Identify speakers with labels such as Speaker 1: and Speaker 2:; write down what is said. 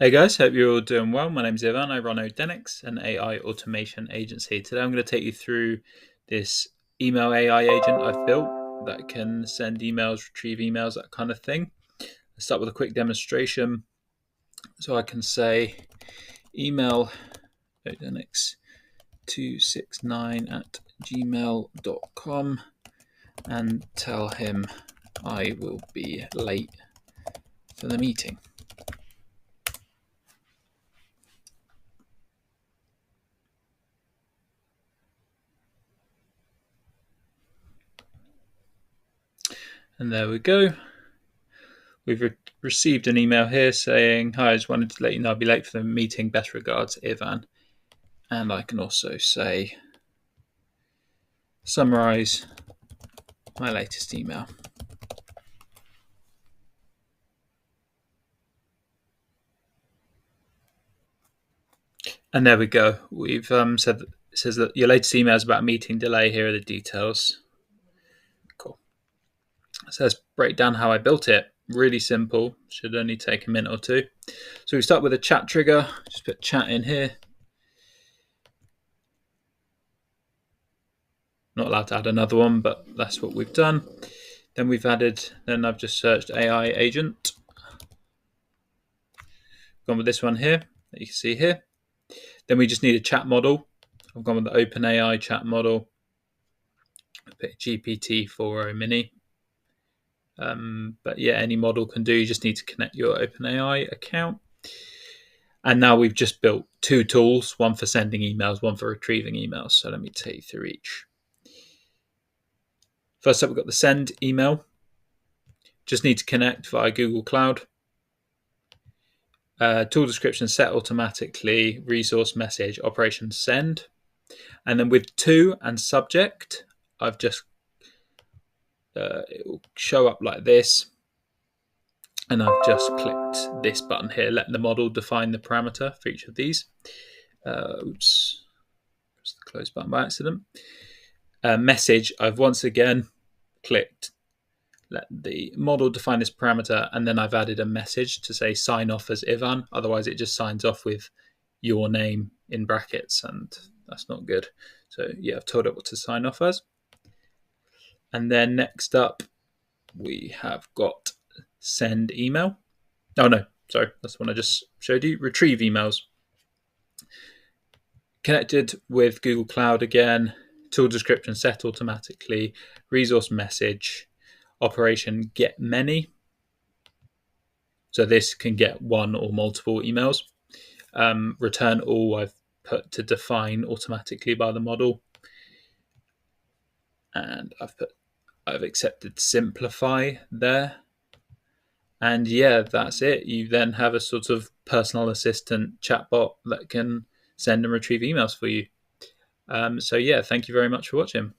Speaker 1: Hey guys, hope you're all doing well. My name's Ivan. I run N8n, an AI automation agency. Today I'm going to take you through this email AI agent I've built that can send emails, retrieve emails, that kind of thing. Let's start with a quick demonstration. So I can say email N8n269@gmail.com and tell him I will be late for the meeting. And there we go. We've received an email here saying, "Hi, I just wanted to let you know I'll be late for the meeting. Best regards, Ivan." And I can also say, "Summarize my latest email." And there we go. We've said it says that your latest email is about a meeting delay. Here are the details. Cool. So let's break down how I built it. Really simple. Should only take a minute or two. So we start with a chat trigger. Just put chat in here. Not allowed to add another one, but that's what we've done. Then I've just searched AI agent. Gone with this one here that you can see here. Then we just need a chat model. I've gone with the OpenAI chat model. Pick GPT-4o mini. But yeah, any model can do. You just need to connect your OpenAI account. And now we've just built two tools, one for sending emails, one for retrieving emails. So let me take you through each. First up, we've got the send email. Just need to connect via Google Cloud. Tool description set automatically, resource message, operation send. And then with to and subject, I've just it will show up like this. And I've just clicked this button here, let the model define the parameter for each of these. Oops, pressed the close button by accident. Message, I've once again clicked let the model define this parameter, and then I've added a message to say sign off as Ivan. Otherwise, it just signs off with your name in brackets, and that's not good. So yeah, I've told it what to sign off as. And then next up, we have got send email. Oh no, sorry, that's the one I just showed you. Retrieve emails. Connected with Google Cloud again. Tool description set automatically. Resource message. Operation get many. So this can get one or multiple emails. Return all I've put to define automatically by the model. And I've accepted simplify there. And yeah, that's it. You then have a sort of personal assistant chatbot that can send and retrieve emails for you. So yeah, thank you very much for watching.